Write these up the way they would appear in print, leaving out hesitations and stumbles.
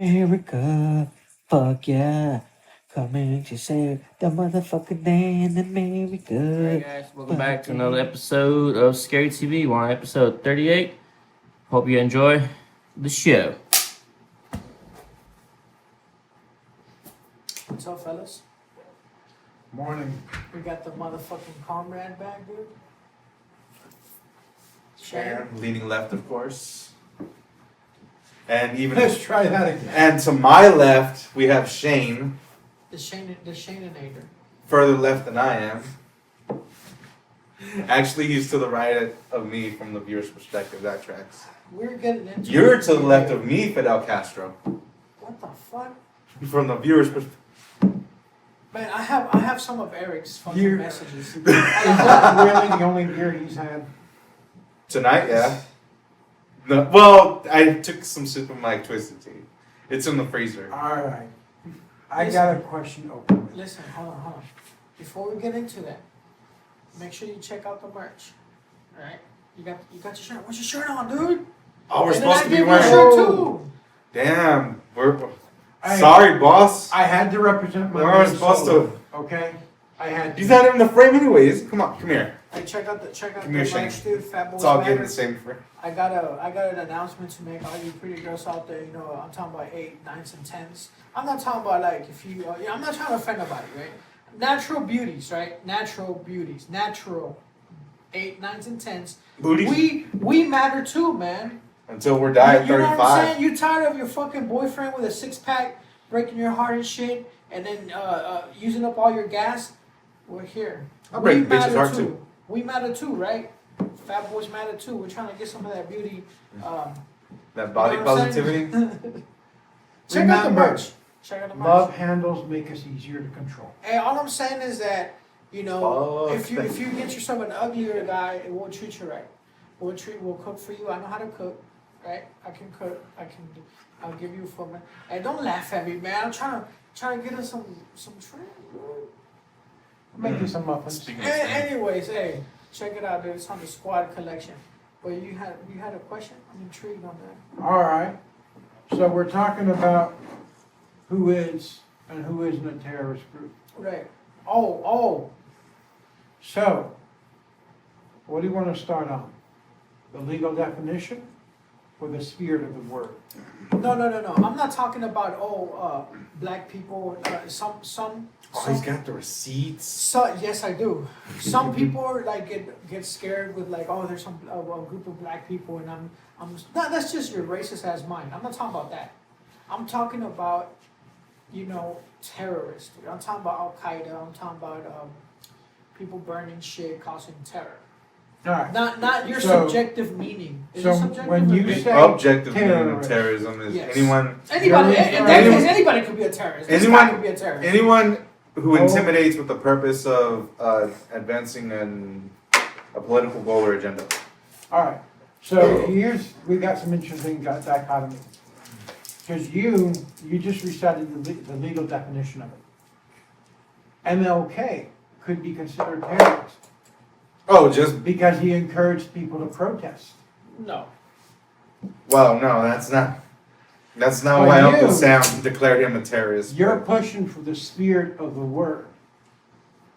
America, fuck yeah. Coming to save the motherfucking day in America. Hey guys, welcome back to another episode of scaryTV. We're on episode 38. Hope you enjoy the show. What's up, fellas? Morning. We got the motherfucking comrade back, dude. And leaning left, of course. And even Let's try that again. and to my left, we have Shane. The Shaneinator. Further left than I am. Actually, he's to the right of me from the viewer's perspective. That tracks. We're getting into You're it. to the left of me, Fidel Castro. What the fuck? From the viewer's perspective. Man, I have some of Eric's fucking You're- messages. Is that really the only beer he's had? Tonight, yeah. No, well, I took some sip of my Twisted Tea. It's in the freezer. Alright. I got a question open. Listen, hold on. Before we get into that, make sure you check out the merch. Alright? You got your shirt. What's your shirt on, dude? Oh, we're And then supposed I to be give you a wearing. shirt too. Damn, we're. I- Sorry, boss. I had to represent my We weren't main supposed solo, okay? I had to. He's not in the frame, anyways. Come on, come here. Hey, check out the Give me a merch, shake. dude. Fat Boys It's all Matter. getting the same frame. I got an announcement to make. All you pretty girls out there, you know, I'm talking about 8, 9s, and 10s. I'm not talking about like if you. I'm not trying to offend nobody, right? Natural beauties, right? Natural beauties, natural 8, 9s, and 10s. Booty. We matter too, man. Until we're dying at You know what I'm 35. saying? You tired of your fucking boyfriend with a 6-pack breaking your heart and shit, and then using up all your gas? We're here. I'll break We the bitch's matter heart too. We matter too, right? Fat boys matter too. We're trying to get some of that beauty. That body You know what I'm saying? positivity. Check out the Remember, merch. Check out the merch. Love handles make us easier to control. Hey, all I'm saying is that, you know, Fuck if you get yourself an uglier guy, it won't treat you right. We'll cook for you. I know how to cook, right? I can cook. I'll give you a full man. Hey, don't laugh at me, man. I'm trying to get us some trim. I'll make you some muffins. Speaking of shame. Anyways, hey, check it out, dude. It's on the squad collection. But you had a question? I'm intrigued on that. Alright. So we're talking about who is and who isn't a terrorist group. Right. Oh. So, what do you want to start on? The legal definition or the spirit of the word? No. I'm not talking about black people. Some. Oh, he's got the receipts. So yes, I do. Some people like get scared with like, oh, there's some a group of black people, and I'm that's just your racist ass mind. I'm not talking about that. I'm talking about, you know, terrorists. I'm talking about Al Qaeda. I'm talking about people burning shit, causing terror. Alright. Not your So- subjective meaning. Is so it subjective? when or you meaning? say- Objective meaning of terrorist. terrorism is Yes. anyone Anybody, You're in that anyone- case, anybody could be a terrorist. This anyone- guy could be a terrorist. anyone who Oh. intimidates with the purpose of advancing a political goal or agenda. Alright, so we got some interesting dichotomy. Because you just recited the legal definition of it. MLK could be considered terrorist Oh, just because he encouraged people to protest. No. well, no, that's not Well, why Uncle you- Sam declared him a terrorist. You're pushing for the spirit of the word,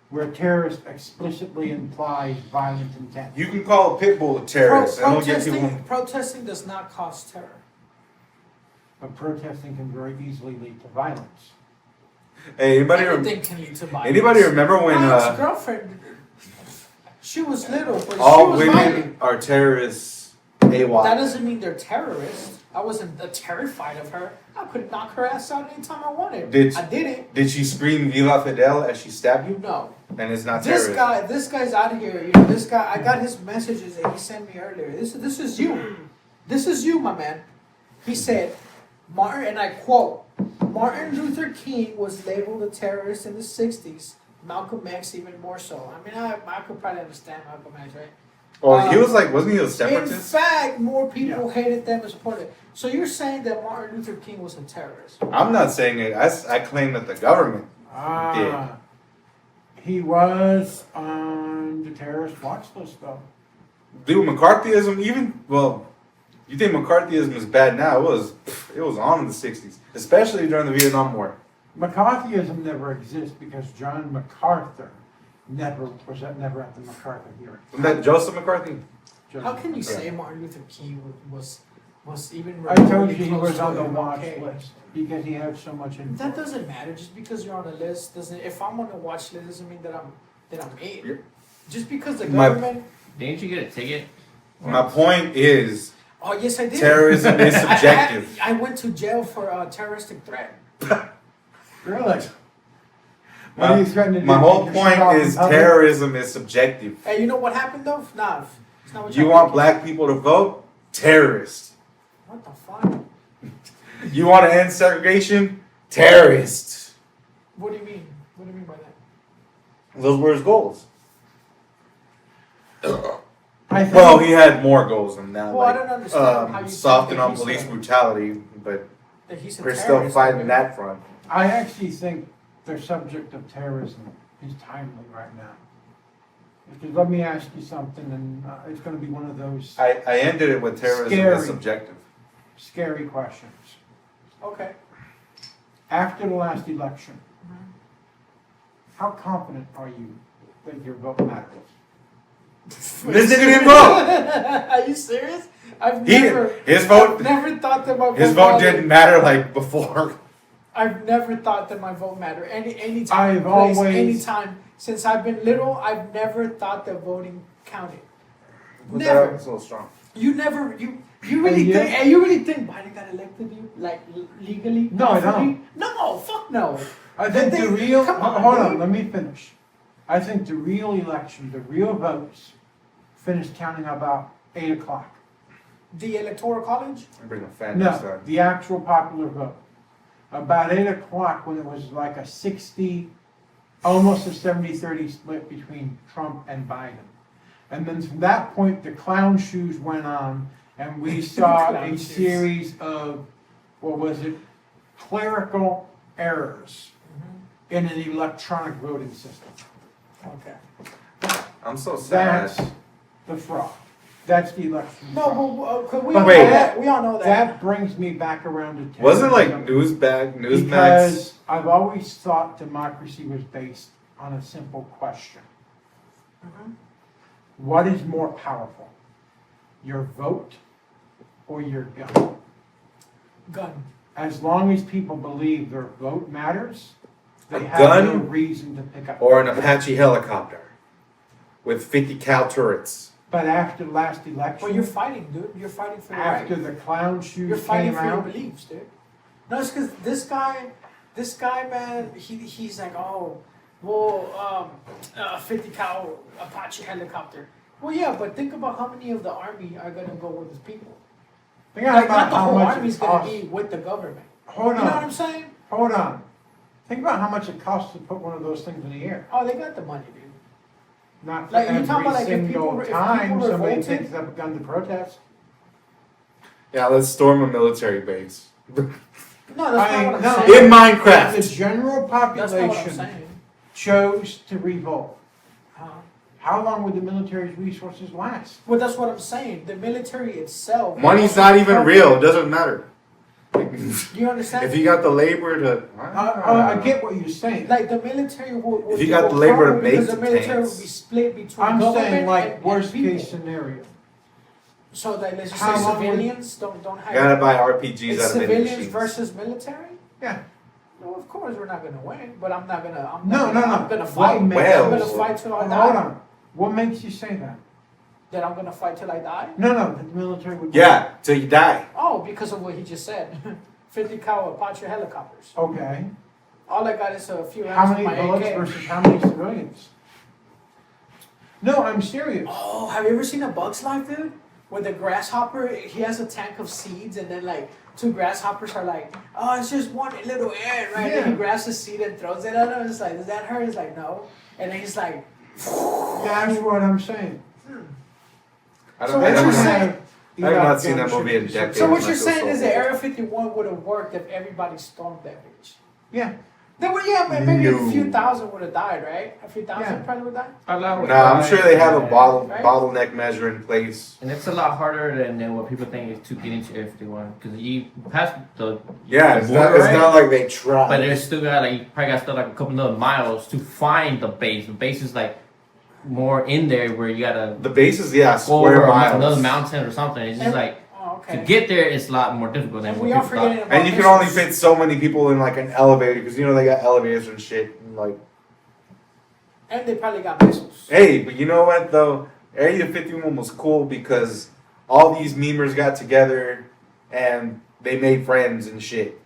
where terrorist explicitly implies violent intent. You can call a pit bull a terrorist, and it'll get people. Protesting does not cause terror. But protesting can very easily lead to violence. Hey, Anything can lead to violence. anybody remember when My ex-girlfriend, she was little, but all she was violent. women are terrorists? AWOT. That doesn't mean they're terrorists. I wasn't terrified of her. I could knock her ass out anytime I wanted. I didn't. Did she scream "Viva Fidel" as she stabbed you? No. And it's not This terrorism. this guy's out of here. You know, this guy. I got his messages that he sent me earlier. This is you. This is you, my man. He said, Martin, and I quote, Martin Luther King was labeled a terrorist in the 60s. Malcolm X even more so. I mean, I could probably understand Malcolm X, right? Oh, he was wasn't he a In separatist? fact, more people hated them and supported. So you're saying that Martin Luther King was a terrorist? I'm not saying it. I claim that the government. He was on the terrorist watch list, though. Dude, McCarthyism, even, well, You think McCarthyism is bad now? It was on in the 60s, especially during the Vietnam War. McCarthyism never exists because John MacArthur never at the MacArthur hearing. Wasn't that Joseph McCarthy? How can you say Martin Luther King was even? I told you remotely he close was to on the MLK? watch list because he had so much influence. That doesn't matter. Just because you're on a list doesn't. If I'm on a watch list, doesn't mean that I'm in. You're- Just because the My- government. Didn't you get a ticket? My point is, Oh yes, I did. terrorism is subjective. I went to jail for a terroristic threat. Really? What are you threatening to do? My whole Take your shirt off point in is public? terrorism is subjective. Hey, you know what happened though? Nah, it's not what You y'all want thinking. black people to vote? Terrorist. What the fuck? You want to end segregation? Terrorist. What do you mean? What do you mean by that? Those were his goals. I think, Well, he had more goals than that. Well, I don't understand how you soften think that on he's police a- brutality, but That he's a we're still terrorist, fighting okay? that front. I actually think the subject of terrorism is timely right now. Because let me ask you something, and it's going to be one of those I ended it with terrorism Scary. is subjective. scary questions. Okay. After the last election, Mhm. how confident are you that your vote matters? This nigga didn't vote. Are you serious? I've He never. his vote I've never thought that my vote. his vote mattered. didn't matter like before. I've never thought that my vote mattered. Any time, I've place, always- any time since I've been little, I've never thought that voting counted. That Never. was a little strong. You never. You really you? think? And you really think Biden got elected? You like legally? No, I lawfully? No, fuck no. I think They- the real, come on, hold on, dude. let me finish. I think the real election, the real votes, finished counting about 8 o'clock. The electoral college. I'm bringing a fan next No, time. the actual popular vote. About 8 o'clock when it was like a 60, almost a 70-30 split between Trump and Biden. And then from that point, the clown shoes went on and we saw Clown a shoes. series of, what was it, clerical errors in an electronic voting system. Okay. I'm so sad. That's the fraud. That's the election fraud. No, but we But all wait. know that. We all know that. That brings me back around to Wasn't like terrorism. Newsmax? Because I've always thought democracy was based on a simple question. Mhm. What is more powerful? Your vote or your gun? Gun. As long as people believe their vote matters, they A have gun no reason to pick up. Or an Apache helicopter with 50 cal turrets. But after the last election, Well, you're fighting, dude. You're fighting for your after right. the clown You're shoes fighting came for your out, beliefs, dude. No, it's because this guy, man, he's like, oh, well, 50 cal Apache helicopter. Well, yeah, but think about how many of the army are gonna go with his people. think Like, about not the how whole much army's it gonna costs. be with the government. Hold You know what on, I'm saying? hold on. Think about how much it costs to put one of those things in the air. Oh, they got the money, dude. Not for Like, you every talking about, like, if single people- if time people somebody revolted? picks up a gun to protest. Yeah, let's storm a military base. No, that's not what I'm no. saying. In Minecraft. If the general That's not what I'm population saying. chose to revolt, Huh? how long would the military's resources last? Well, that's what I'm saying. The military itself. Money's not even real. It doesn't matter. You understand? If you got the labor to. I get what you're saying. Like the military would. If you got the labor to crumble make because the the military tanks. would be split between I'm government saying like and worst people. case scenario. So like let's just How say long would- civilians don't have. You gotta buy RPGs It's out of vending civilians machines. versus military. Yeah. No, of course we're not gonna win, but I'm not gonna. I'm No, not no, gonna, no. I'm gonna What fight. makes- I'm gonna Well, fight till I Hold die. on. What makes you say that? That I'm gonna fight till I die. No, that the military would. Yeah, till you die. Oh, because of what he just said. 50 cal Apache helicopters. Okay. All I got is a few How rounds of many my bullets AK. versus how many civilians? No, I'm serious. Oh, have you ever seen A Bug's Life, dude? Where the grasshopper, he has a tank of seeds, and then like two grasshoppers are like, oh, it's just one little ant, right? And Yeah. he grabs a seed and throws it at him. It's like, does that hurt? He's like, no. And then he's like, That's what I'm saying. I So don't what I you're haven't- saying- I have not seen that movie in decades. so what and I you're feel saying so is that old. Area 51 would have worked if everybody stormed that bitch. Yeah. There were, yeah, maybe No. a few thousand would have died, right? A few thousand Yeah. probably would die. Nah, I'm sure they have a Right? bottleneck measure in place. And it's a lot harder than what people think is to get into Area 51 because you pass the Yeah, the it's border, not, it's right? not like they try. But there's still got like you probably got still like a couple other miles to find the base. The base is like more in there where you gotta The base is, yeah, go square over miles. another mountain or something. It's just And- like Oh, okay. to get there, it's a lot more difficult than And what we are people forgetting thought. about And you can only missiles. fit so many people in like an elevator because you know they got elevators and shit. And like, And they probably got missiles. hey, but you know what though? Area 51 was cool because all these memers got together and they made friends and shit.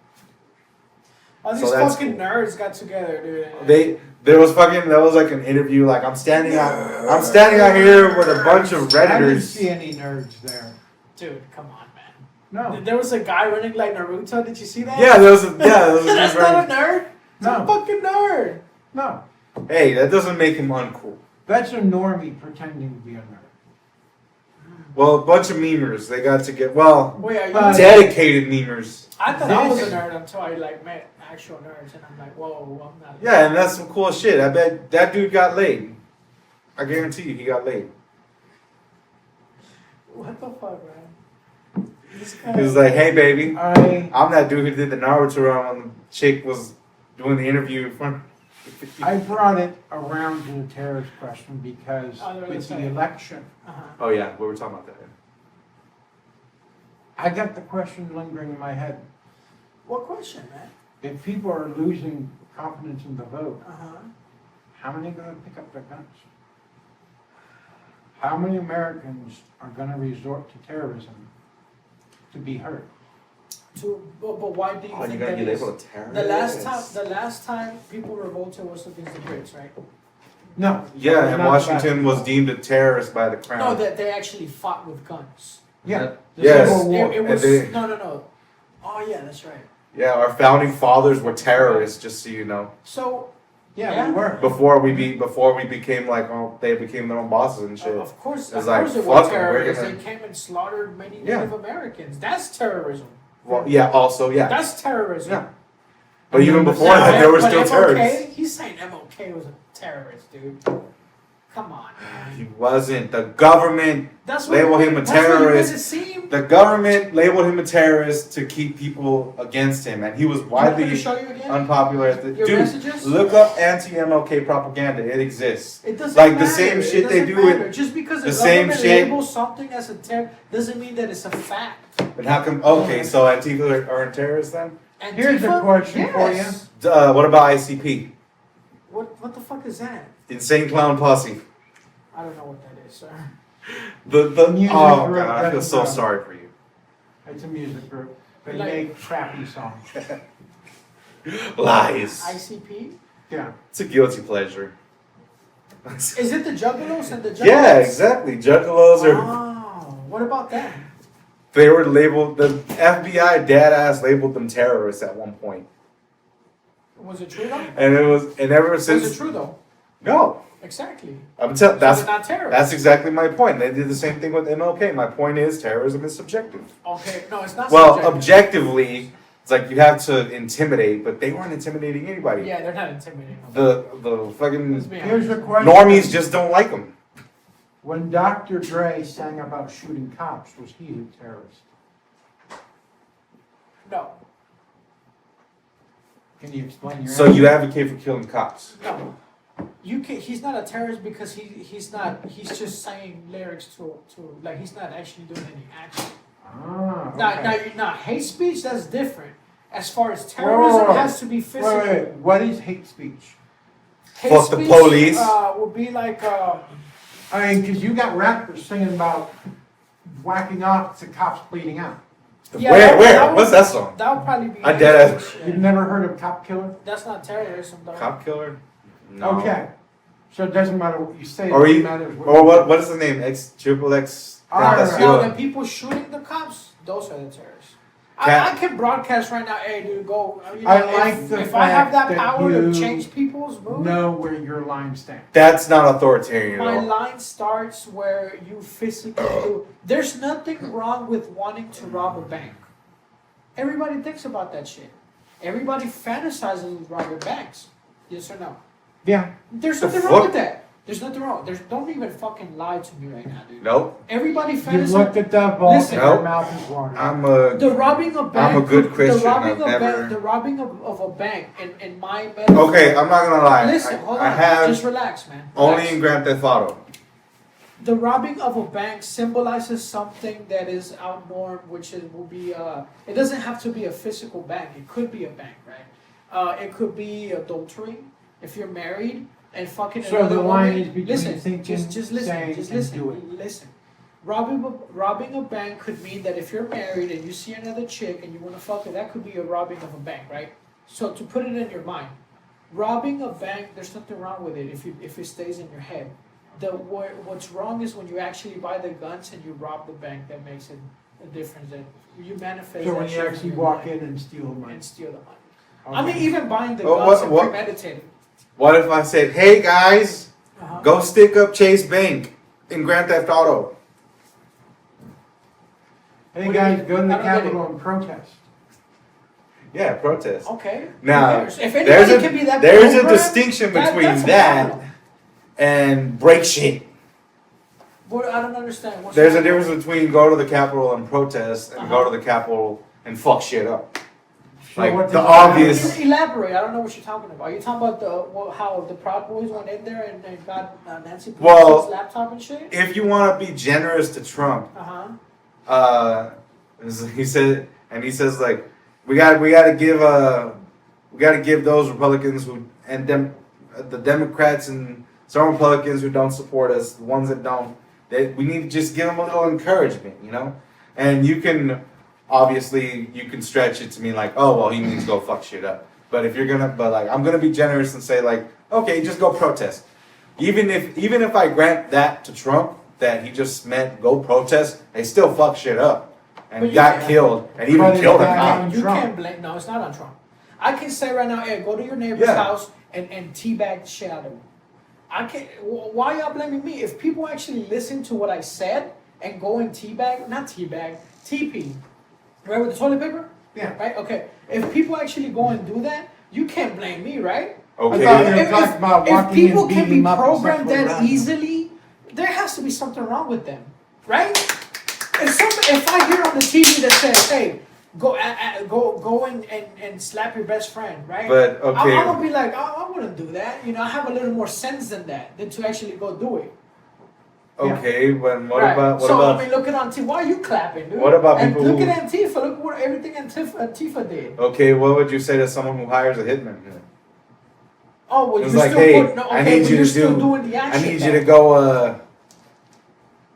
All So these that's fucking cool. nerds got together, dude. There was like an interview. Like I'm standing out here with a bunch of I didn't redditors. see any nerds there. Dude, come on, man. No. There was a guy running like Naruto. Did you see that? Yeah, there was a That's dude not running- a nerd. It's No. a fucking nerd. No. Hey, that doesn't make him uncool. That's a normie pretending to be a nerd. Well, a bunch of memers. They got to get Wait, are you? dedicated memers. I thought I was a This- nerd until I like met actual nerds, and I'm like, whoa, I'm not. Yeah, and that's some cool shit. I bet that dude got laid. I guarantee you, he got laid. What the fuck, man? This guy. He was like, "Hey, baby, I I'm that dude who did the Naruto run when the chick was doing the interview in front." brought it around to the terrorist question because Oh, there with was the that. election, Uh-huh. Oh yeah, we were talking about that. I got the question lingering in my head. What question, man? If people are losing confidence in the vote, Uh-huh. how many are going to pick up their guns? How many Americans are going to resort to terrorism to be heard? But why do you Oh, think you that gotta get is? labeled a terrorist. The last time people revolted was against the Brits, right? No. Yeah, it's and not Washington about- was deemed a terrorist by the crown. No, that they actually fought with guns. Yeah. The Yes. Civil War. It was And they- no. Oh yeah, that's right. Yeah, our founding fathers were terrorists, just so you know. So Yeah, we were. Before we became like, oh, they became their own bosses and shit. of course, It's like, they fuck were 'em, terrorists. we're They gonna- came and slaughtered many Yeah. Native Americans. That's terrorism. Well, yeah, also, yeah. That's terrorism. Yeah. But even before Now, that, there were but still MLK, terrorists. He's saying MLK was a terrorist, dude. Come on, He man. wasn't. The government That's labeled him a That's what you terrorist. made it seem. The government labeled him a terrorist to keep people against him, and he was You want me to widely show you again? unpopular at the. Your Dude, messages? look up anti-MLK propaganda. It exists. It doesn't like the matter. same It shit they doesn't do matter. with Just because the the same government shit. labels something as a terror doesn't mean that it's a fact. And how come? Okay, so Antifa aren't terrorists then? Here's a Antifa? question for Yes. What about ICP? What the fuck is that? Insane Clown Posse. I don't know what that is, sir. The Music oh group god, I feel so that's, sorry for you. It's a music group. They Like- make crappy songs. Lies. ICP? Yeah. It's a guilty pleasure. Is it the Juggalos and the Juggalos? Yeah, exactly. Juggalos are. Oh, what about them? They were labeled. The FBI dead ass labeled them terrorists at one point, Was it true though? and it was. And ever Was it since. true though? No, Exactly. I'm telling. So That's they're not terrorists. that's exactly my point. They did the same thing with MLK. My point is terrorism is subjective. Okay, no, it's not Well, subjective. objectively, it's like you have to intimidate, but they weren't intimidating anybody. Yeah, they're not intimidating. The Let's fucking be Here's honest. a question. normies just don't like them. When Dr. Dre sang about shooting cops, was he a terrorist? No, Can you explain your So answer? you advocate for killing cops? no. You can. He's not a terrorist because he's not. He's just saying lyrics to like he's not actually doing any action. Ah, okay. Now, hate speech that's different. As far as terrorism Whoa. has to be physical. Wait. What is hate speech? Hate Fuck the speech, police. Would be like I mean, because you got rappers singing about whacking off to cops bleeding out. yeah, Where? that What's would- that song? That would probably be. I hate dead speech, You've yeah. never heard of Cop Killer? That's not terrorism though. Cop killer? No. Okay. So it doesn't matter what you say. Or it you- matters Or what is the name? X. Alright. Now the people shooting the cops, those are the terrorists. I can broadcast right now. Hey, dude, go. You know, I like the if I have fact that that power to you change people's mood. Know where your line stands. That's not authoritarian My at all. line starts where you physically do. There's nothing wrong with wanting to rob a bank. Everybody thinks about that shit. Everybody fantasizes with robbing banks. Yes or no? Yeah. There's The nothing fuck? wrong with that. There's nothing wrong. Don't even fucking lie to me right now, dude. Nope. Everybody You fantasizes. looked at the vault Listen. and your Nope. mouth is watering. The robbing a bank. I'm a good Christian. The robbing, I've never- the robbing of a bank in my metaphor. Okay, I'm not gonna lie. Listen, hold I on. have Just relax, man. only Relax. in Grand Theft Auto. The robbing of a bank symbolizes something that is outnorm, which will be it doesn't have to be a physical bank. It could be a bank, right? It could be adultery if you're married and fucking So another the line woman. is between listen, thinking, just listen, saying, just and listen, doing. listen. Robbing a bank could mean that if you're married and you see another chick and you want to fuck her, that could be a robbing of a bank, right? So to put it in your mind, robbing a bank, there's nothing wrong with it if it stays in your head. What's wrong is when you actually buy the guns and you rob the bank. That makes it a difference. That you manifest. So that when you shit in actually your walk mind in and steal the money. and steal the money. I mean, Okay. even buying the Oh, guns and what- premeditating. What if I said, "Hey guys, Uh-huh. go stick up Chase Bank in Grand Theft Auto"? Hey What do guys, you- go to the I don't get it. Capitol and protest. Yeah, protest. Okay. Now, Who cares? If there's anybody can be that there's a programmed, distinction between that's that phenomenal. and break shit. What, I don't understand. What's There's a wrong? difference between go to the Capitol and protest and go Uh-huh. to the Capitol and fuck shit up. So Like, what the does that obvious- mean? Elaborate. I don't know what you're talking about. You're talking about how the Proudboys went in there and they got Nancy Well, Pelosi's laptop and shit. If you want to be generous to Trump, Uh-huh. he says like we gotta give those Republicans the Democrats and some Republicans who don't support us, the ones that don't, we need to just give them a little encouragement, you know. And you can stretch it to mean like, oh well, he means go fuck shit up. But I'm gonna be generous and say like, okay, just go protest. Even if I grant that to Trump, that he just meant go protest, they still fuck shit up and But you got can't- killed and But even it's killed a not cop. on You Trump. can't blame. No, it's not on Trump. I can say right now, hey, go to your neighbor's Yeah. house and teabag the shit out of him. I can't. Why y'all blaming me? If people actually listen to what I said and go and not teabag, TP, right with the toilet paper, Yeah. right? Okay. If people actually go and do that, you can't blame me, right? I thought Okay. you were talking about If walking people in, can beating be him up and programmed sexually that harassing him. easily, there has to be something wrong with them, right? If I hear on the TV that says, "Hey, go and slap your best friend," right? But, okay. I'm gonna be like, I wouldn't do that. You know, I have a little more sense than to actually go do it. Okay, but what Right. about I mean, look at Antifa. Why are you clapping, dude? What about and people look who- at Antifa. Look what everything Antifa did. okay? What would you say to someone who hires a hitman? Oh, well, It's you're like, still hey, putting. No, I okay, need but you you're to still do. doing the I action. need you though. to go.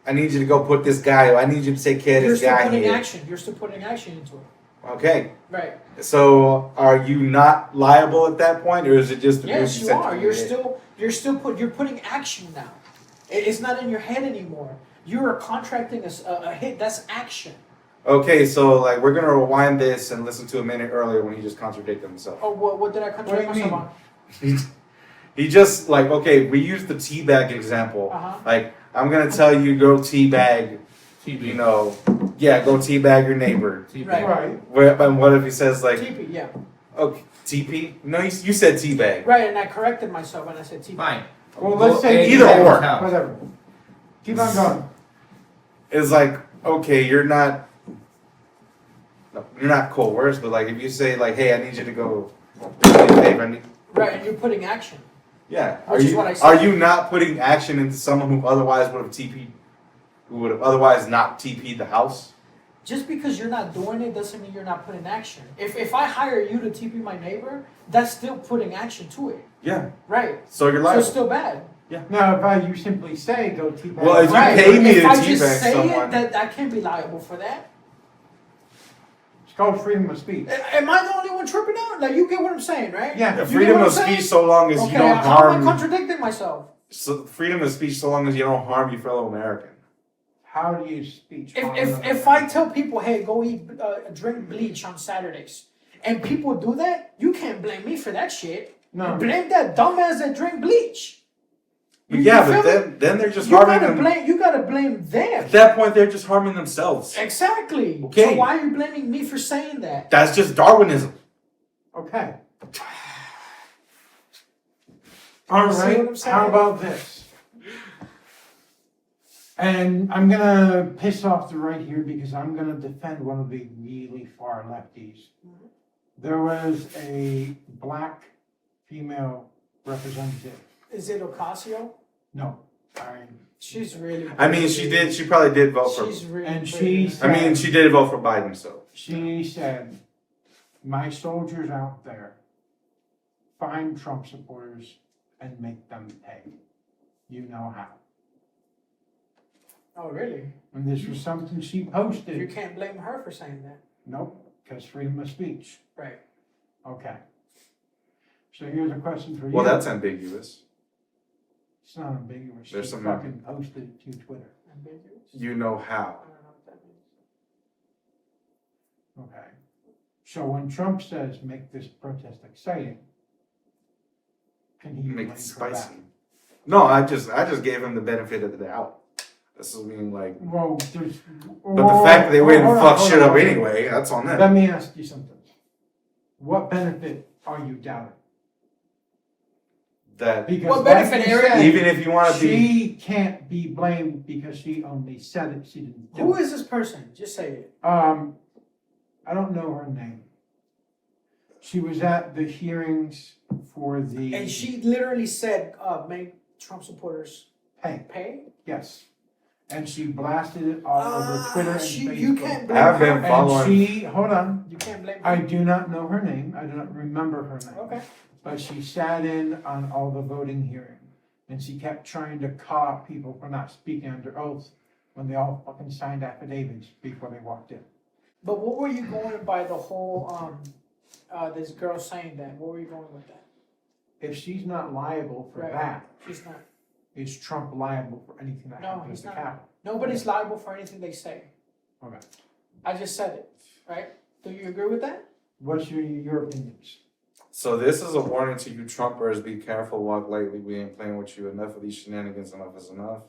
I need you to go put this guy. I need you to take care of You're this still guy putting here. action. You're still putting action into it. Okay. Right. So are you not liable at that point, or is it just the Yes, dude you said are. to You're hit? you're putting action now. It's not in your head anymore. You are contracting a hit. That's action. Okay, so like we're gonna rewind this and listen to a minute earlier when he just contradicted himself. Oh, what did I contract What do you myself mean? on? He just like, okay, we used the teabag example. Uh-huh. Like I'm gonna tell you go teabag, TV. you know, yeah, go teabag your neighbor. TV. Right. Right. And what if he says like, TP, yeah. okay, TP? No, you said teabag. Right, and I corrected myself and I said TP. Fine. Well, let's say Either or. Whatever. Keep on going. It's like, okay, you're not coerced, but like if you say like, hey, I need you to go do me a favor, I need. Right, and you're putting action. Yeah. Which is what I said. Are you not putting action into someone who otherwise would have TP'd, who would have otherwise not TP'd the house? Just because you're not doing it doesn't mean you're not putting action. If I hire you to TP my neighbor, that's still putting action to it. Yeah. Right. So you're So liable. it's still bad. Now, if you simply say go teabag. Well, if you Right. pay me if to I just teabag say someone- it, that I can't be liable for that. It's called freedom of speech. Am I the only one tripping out? Like, you get what I'm saying, right? Yeah. Yeah, You get freedom what of I'm saying? speech so long as Okay, you don't how am I harm. contradicting myself? So freedom of speech so long as you don't harm your fellow American. How do you speech? If I tell people, hey, go eat, drink bleach on Saturdays, and people do that, you can't blame me for that shit. No. Blame that dumbass that drink bleach. But You yeah, feel but me? then they're just You harming gotta them. blame. You gotta blame them. At that point, they're just harming themselves. Exactly. Okay. So why are you blaming me for saying that? That's just Darwinism. Okay. All See what I'm right, saying? how about this? And I'm gonna piss off the right here because I'm gonna defend one of the really far lefties. Mhm. There was a black female representative. Is it Ocasio? No, She's really. I mean, she did. She probably did vote for. She's really. And pretty. she's- I mean, she did vote for Biden. So she said, my soldiers out there, find Trump supporters and make them pay. You know how. Oh, really? And this was something she You posted. can't blame her for saying that. Nope, because freedom of speech. Right. Okay. So here's a question for you. well, that's ambiguous. It's not ambiguous. She There's some- fucking posted it to Twitter. Ambiguous? You know I how. don't know what that means. Okay. So when Trump says make this protest exciting, can he Make blame it for spicy. No, I just gave him the benefit of the doubt. This is being like. that? Well, there's. But the fact that they went and hold on, fuck hold shit on, up hold on. anyway, that's on them. Let me ask you something. What benefit are you doubting? That Because What like benefit, you Eric? said, even if you want to be, she can't be blamed because she only said it, she didn't do Who it. is this person? Just say it. I don't know her name. She was at the hearings for the. And she literally said, make Trump supporters Hey, pay? yes. And she blasted it all over Twitter and Facebook. You can't blame I've been her. following- And she, hold on, You can't blame I her. do not know her name, I do not remember her name. Okay. But she sat in on all the voting hearing, and she kept trying to call out people for not speaking under oath when they all fucking signed affidavits before they walked in. But what were you going by the whole, this girl saying that? What were you going with that? If she's not liable for Right. that, She's not. is Trump liable for anything that No, happens he's at the not. Capitol? Nobody's liable for anything they say. Okay. I just said it, right? Do you agree with that? What's your opinions? so this is a warning to you Trumpers, be careful, walk lightly, we ain't playing with you, enough of these shenanigans, enough is enough.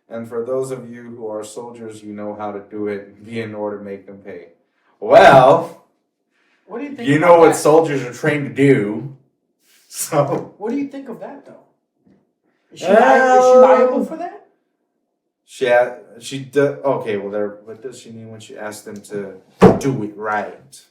And for those of you who are soldiers, you know how to do it, be in order, make them pay. Well, What do you think? you know about what that? soldiers are trained to do, so. What do you think of that, though? Is she liable for that? Okay, well, what does she mean when she asked them to do it right?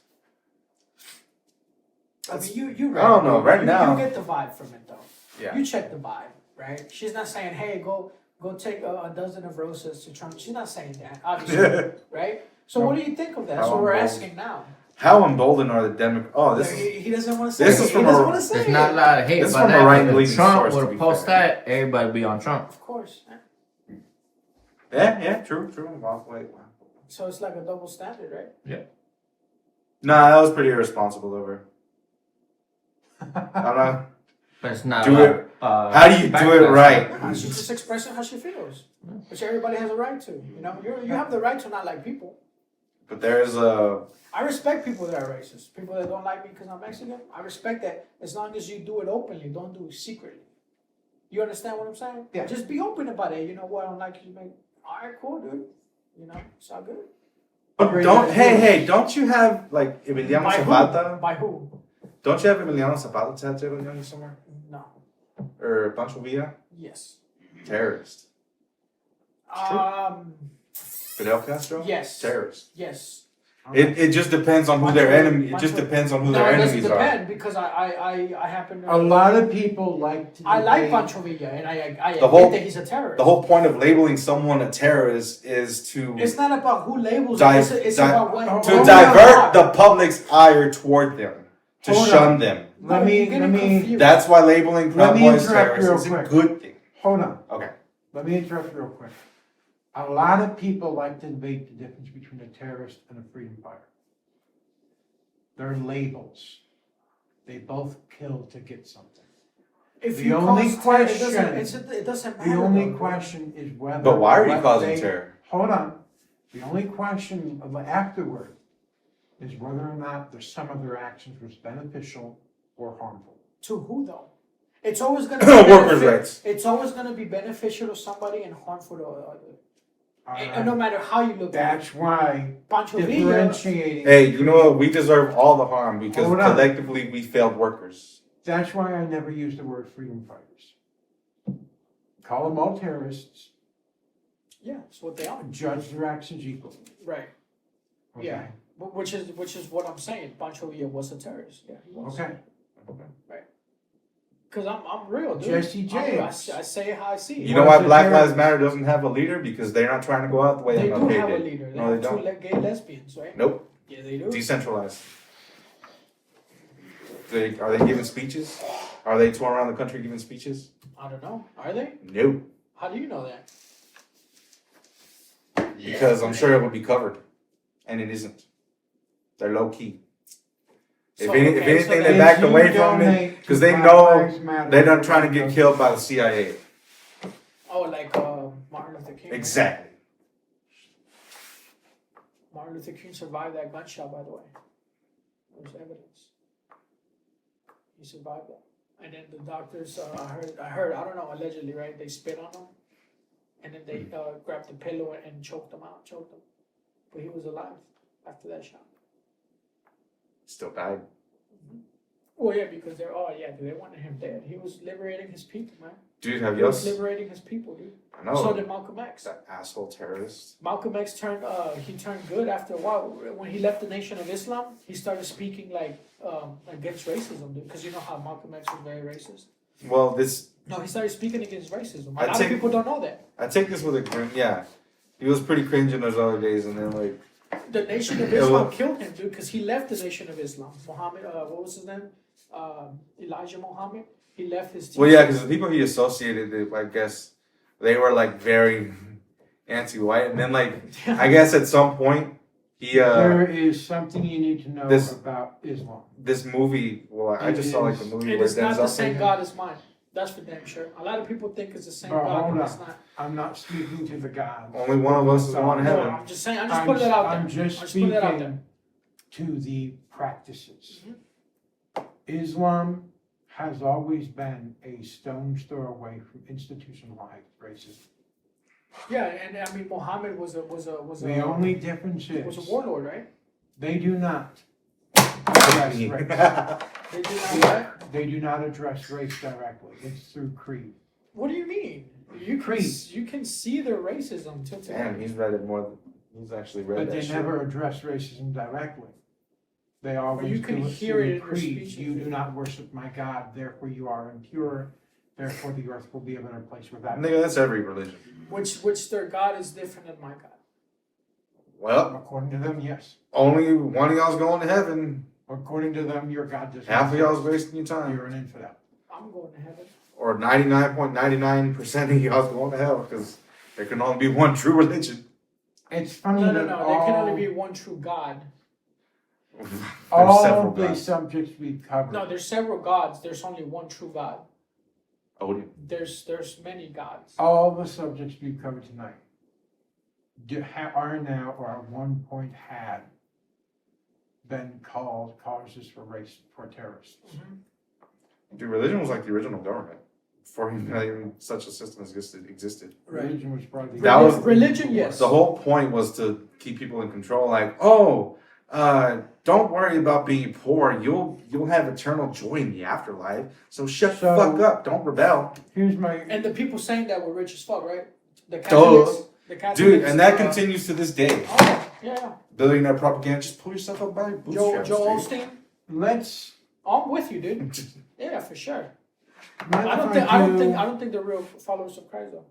I mean, you I don't know, right you, now- You get the vibe from it, though. Yeah. You check the vibe, right? She's not saying, hey, go take a dozen of roses to Trump. She's not saying that, obviously, right? So what do you think of that? That's what we're asking now. How emboldened are the Democrats? Oh, this is. He doesn't want to say this it. is He from doesn't a- want to say There's it. not a lot of hate This about from a that. right-leaning If Trump source, to would be have posted fair. that, everybody would be on Trump. Of course. Yeah, true. Wait. So it's like a double standard, right? Nah, that was pretty irresponsible of her. I don't know. But it's not Do a lot, it- How do you do it backlash. right? Yeah, she's just expressing how she feels, which everybody has a right to. You know, you have the right to not like people. But there's a. I respect people that are racist. People that don't like me because I'm Mexican. I respect that as long as you do it openly, don't do it secretly. You understand what I'm saying? Yeah. Just be open about it. You know what? I don't like you. Make all right, cool, dude. You know, it's all good. Don't you have like Emiliano By Zapata? who? By who? Don't you have Emiliano Zapata tattooed on you somewhere? No. Or Pancho Villa? Yes. Terrorist. Fidel Castro? Yes. Terrorist. Yes. It just depends on who their enemy. It just depends on who No, their it doesn't enemies are. depend because I happen to. A lot of people like to. I like debate- Pancho Villa, and I The admit whole- that he's a terrorist. The whole point of labeling someone a terrorist is to It's not about who labels Di- it. It's di- about what. to Hold divert the public's ire toward them, to Hold shun on. them. Let me- You're getting let me- confused. That's why labeling Let me Proudboys interrupt terrorists real is a quick. good thing. Hold on. Okay. Let me interrupt real quick. A lot of people like to debate the difference between a terrorist and a freedom fighter. They're labels. They both kill to get something. If The you only cause terror, it question- it doesn't matter. The only though. question is whether. But why are you what causing they- terror? Hold on. The only question of afterward is whether or not the sum of their actions was beneficial or harmful. To who though? It's always gonna be Workers' rights. It's always gonna be beneficial to somebody and harmful to others. And no matter how you look at That's why it, Pancho Villa, differentiating. Hey, you know what? We deserve all the harm because Hold on. collectively we failed workers. That's why I never use the word freedom fighters. Call them all terrorists. yeah, that's what they are. Judge their actions equally. Right. Okay? Yeah. Which is what I'm saying. Pancho Villa was a terrorist. Yeah, he was. Okay. Cause I'm real, dude. Jesse I'm real. James. I say it how I see it. You know why Black Lives Matter doesn't have a leader? Because they're not trying to go out the way They do MLK have a did. leader. They No, have they two don't. gay lesbians, right? Nope. Yeah, they do. Decentralized. Are they giving speeches? Are they touring around the country giving speeches? I don't know. Are they? No. How do you know that? Because I'm sure it would be covered. And it isn't. They're low key. If anything, they backed away from it because they know they're not trying to get killed by the CIA. Oh, like Martin Luther King. right? Exactly. Martin Luther King survived that gunshot, by the way. There's evidence. He survived that. And then the doctors, I heard, I don't know, allegedly, right? They spit on him, and then they grabbed the pillow and choked him. But he was alive after that shot. Still died. Well, yeah, because they wanted him dead. He was liberating his people, man. Dude, have He you was else? liberating his people, dude. I know. So did Malcolm X. That asshole terrorist. Malcolm X turned good after a while. When he left the Nation of Islam, he started speaking against racism, dude. Because you know how Malcolm X was very racist. Well, No, he started speaking against racism. A I lot take- of people don't know that. I take this with a grin. Yeah. He was pretty cringe in those other days, and then, like, The Nation of Yeah, Islam well- killed him, dude, because he left the Nation of Islam. Muhammad, what was his name? Elijah Muhammad. He left his team. well, yeah, because the people he associated with, I guess, they were, like, very anti-white. And then, like, I guess at some point, he, There is something you need to know this- about Islam. this movie, well, I just saw, like, the movie It where is not the Denzel same played God as mine. That's for damn sure. A lot of people think it's the same Oh, God, hold but on. it's not. I'm not speaking to the gods. Only one of us is going to No, heaven. I'm just saying. I'm just putting that out there. I'm just putting that out there. speaking to the practices. Mm-hmm. Islam has always been a stone's throw away from institutionalized racism. Yeah, and I mean, Muhammad was a The only difference was a is warlord, right? they do not address race. They did not what? They do not address race directly. It's through creed. What do you mean? You can see their racism till today. Damn, he's read it more than, he's actually read But that they shit. never address racism directly. They always you can do it hear through it the in their creed. speeches. You do not worship my God, therefore you are impure. Therefore the earth will be a better place without you. Nigga, that's every religion. Which their God is different than my God. Well, According to them, yes. only one of y'all's going to heaven. According to them, your God does Half not of y'all's exist. wasting your time. You're an infidel. I'm going to heaven. Or 99.99% of y'all's going to hell because there can only be one true religion. It's funny No. that There all, can only be one true God. There's all several of the gods. subjects we've covered. No, there's several gods. There's only one true God. Odin. There's many gods. All the subjects we've covered tonight are now, or at one point had, been called causes for terrorists. Dude, religion was like the original government before even such a system existed. Right. Religion was probably That was- religion, yes. The whole point was to keep people in control. Like, don't worry about being poor. You'll have eternal joy in the afterlife. So shut the fuck up. Don't rebel. Here's my And the people saying that were rich as fuck, right? The Catholics. The Catholics. Dude, and that continues to this day. Oh, yeah. Billionaire propaganda. Just pull yourself up by your bootstraps. Joel dude. Osteen. let's I'm with you, dude. Yeah, for sure. let's I don't think they're real followers of Christ though.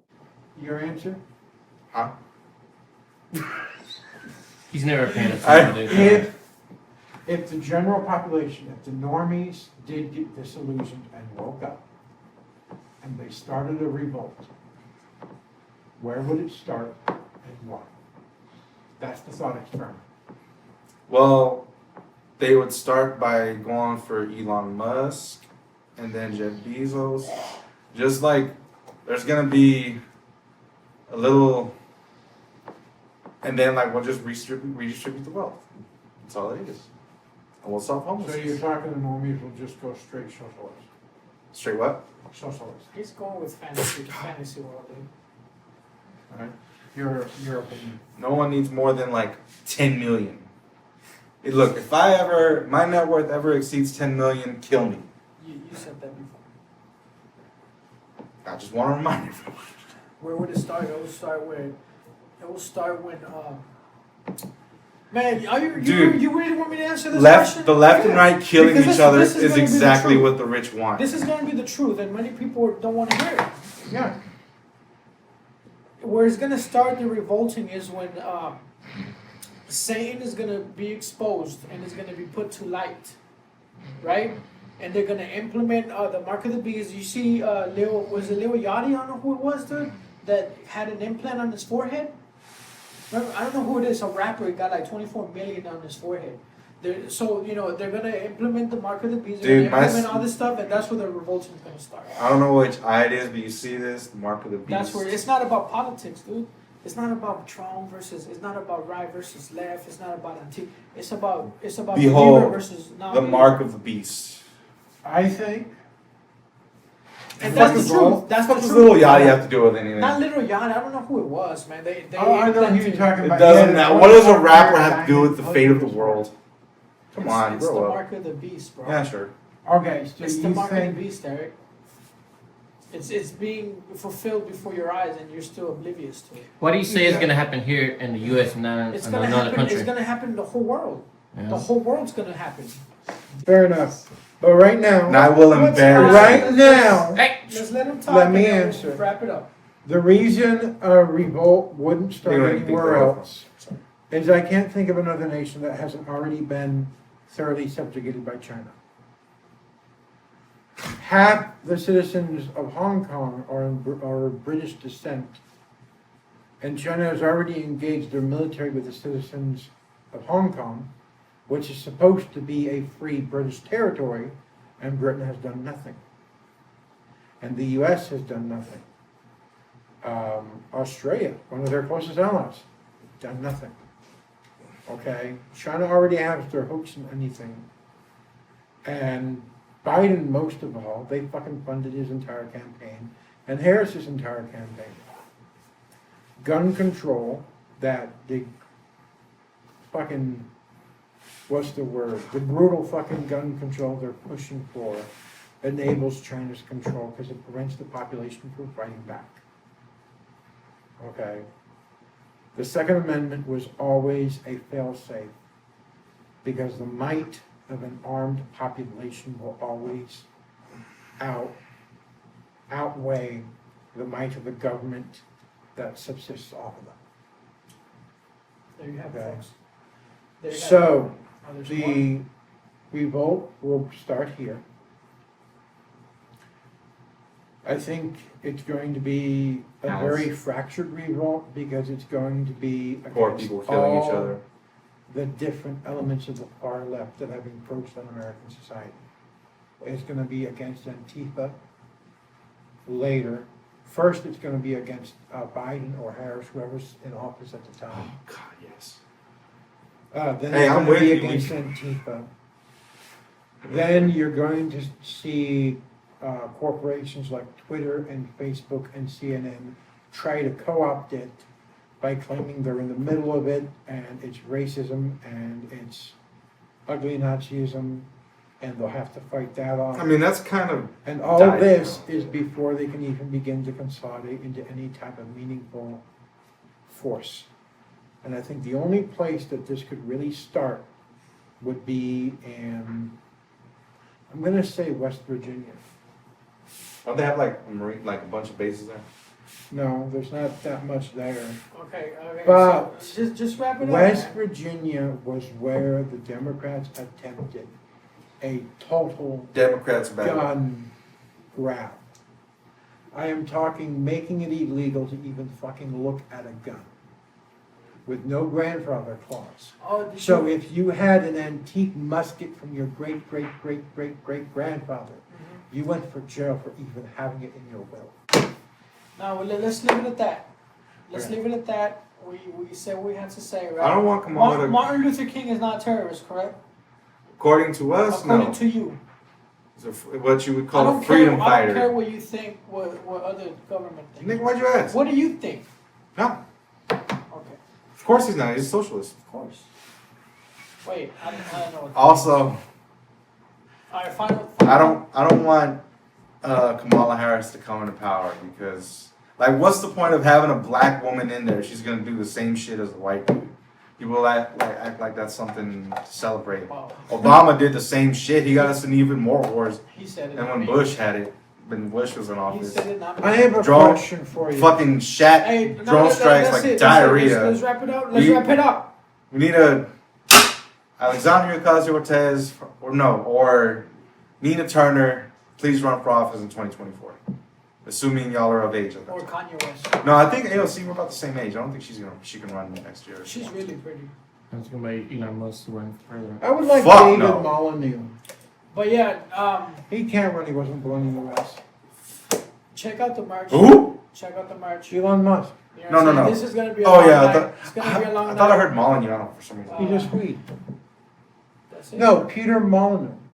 your answer. Huh? He's never paying attention. dude. If the general population, if the normies did get disillusioned and woke up and they started a revolt, where would it start and why? That's the thought experiment. Well, they would start by going for Elon Musk and then Jeff Bezos. Just like there's gonna be a little, and then like we'll just redistribute the wealth. That's all it is. And we'll solve So homelessness. you're talking the normies will just go straight socialist. Straight what? Socialist. He's going with fantasy, the fantasy world, dude. Alright. your opinion. No one needs more than like 10 million. Hey, look, if my net worth ever exceeds 10 million, kill me. You said that before. I just want to remind everyone. Where would it start? It will start when man, Dude, you really want me to answer this question? The left and right killing Because each other this is gonna be the exactly truth. what the rich want. This is going to be the truth, and many people don't want to hear it. Yeah. Where it's going to start the revolting is when Satan is going to be exposed and is going to be put to light, right? And they're going to implement the mark of the beast. You see, was it Lil Yachty? I don't know who it was, dude, that had an implant on his forehead. Remember, I don't know who it is. A rapper. He got like 24 million on his forehead. So they're going to implement the mark of the beast. They're Dude, going to implement all this stuff, and that's where the revolting is going to start. I don't know which eye it is, but you see this, the mark of the beast. That's where it's not about politics, dude. It's not about Trump versus. It's not about right versus left. It's not about Antifa. It's about Behold, believer versus the non-believer. mark of the beast. I think. And that's the First of all, truth. That's the What does truth. little Yachty have to do with anything? Not Little Yachty. I don't know who it was, man. They Oh, I know who you're implanted- talking It about. doesn't Yeah, matter. the What does a one rapper where have to do with the diamond fate of the was- world? Come It's- on, it's the grow up. mark of the beast, bro. Yeah, sure. Okay, so It's the you mark of the think beast, Eric. It's being fulfilled before your eyes, and you're still oblivious to it. What do you say is Yeah. going to happen here in the U.S. and not It's in gonna another happen. country? It's gonna happen in the whole world. Yeah. The whole world's gonna happen. fair enough? But right now, And I will What's embarrass right you. now, Hey! Let's let him talk. Let me and then answer. we'll wrap it up. the reason a revolt wouldn't start You don't even think anywhere they're else is I can't think of another nation that hasn't already been thoroughly subjugated by China. Half the citizens of Hong Kong are of British descent, and China has already engaged their military with the citizens of Hong Kong, which is supposed to be a free British territory, and Britain has done nothing. And the US has done nothing. Australia, one of their closest allies, done nothing. Okay, China already has their hooks in anything. And Biden, most of all, they fucking funded his entire campaign, and Harris's entire campaign. Gun control, that the fucking, what's the word? The brutal fucking gun control they're pushing for enables China's control because it prevents the population from fighting back. Okay? The Second Amendment was always a fail-safe because the might of an armed population will always outweigh the might of the government that subsists off of them. There you have it, Okay. folks. There you have So, it. Oh, there's more. the revolt will start here. I think it's going to be a Alice. very fractured revolt because it's going to be Poor against people killing each all other. the different elements of the far left that have encroached on American society. It's going to be against Antifa later. First, it's going to be against Biden or Harris, whoever's in office at the time. Oh, God, yes. Then Hey, it's I'm going to be with you. against Antifa. Then you're going to see corporations like Twitter and Facebook and CNN try to co-opt it by claiming they're in the middle of it and it's racism and it's ugly Nazism and they'll have to fight that off. I mean, that's kind of And all died this down. is before they can even begin to consolidate into any type of meaningful force. And I think the only place that this could really start would be in, I'm gonna say West Virginia. don't they have like a bunch of bases there? No, there's not that much there. Okay. But so just wrap it up. West man. Virginia was where the Democrats attempted a total Democrats better. gun grab. I am talking making it illegal to even fucking look at a gun with no grandfather clause. Oh, did So you- if you had an antique musket from your great great great great great grandfather, Mhm. you went for jail for even having it in your will. No, let's leave it at that. Let's Okay. leave it at that. We said what we had to say, right? I don't want Kamala to. Martin Luther King is not a terrorist, correct? According to us, According no. to you. He's what you would I call don't a freedom care. I don't care fighter. what you think. What other government thinks. Nick, why'd you ask? What do you think? No. course he's not. He's a socialist. Of course. Wait, I don't know what. Also, Alright, final. I don't want Kamala Harris to come into power because, like, what's the point of having a black woman in there? She's gonna do the same shit as the white dude. People act like that's something to celebrate. Wow. Obama did the same shit. He got us in even more wars He said it. than not when me. Bush had it. When Bush was in He office. said it, not me. I have a Drone- question for you. Fucking shat Hey, no, drone strikes that's like it, that's it. diarrhea. Let's wrap it up. Let's We- wrap it up. We need a Alexandria Ocasio-Cortez, or Nina Turner. Please run for office in 2024. Assuming y'all are of age at that Or time. Kanye West. No, I think AOC we're about the same age. I don't think she can run next year. She's really pretty. It's gonna be Elon Musk to run for president. I would like Fuck David no. Molyneux. But yeah, He can't run, he wasn't born in the US. check out the merch. Who? Check out the merch. Elon Musk, You know No, what no, I'm saying? no. This is gonna be a Oh long yeah, night. It's gonna be a long I night. thought I heard Molyneux. I don't know for some reason. he's a Swede. That's it. No, Peter Molyneux.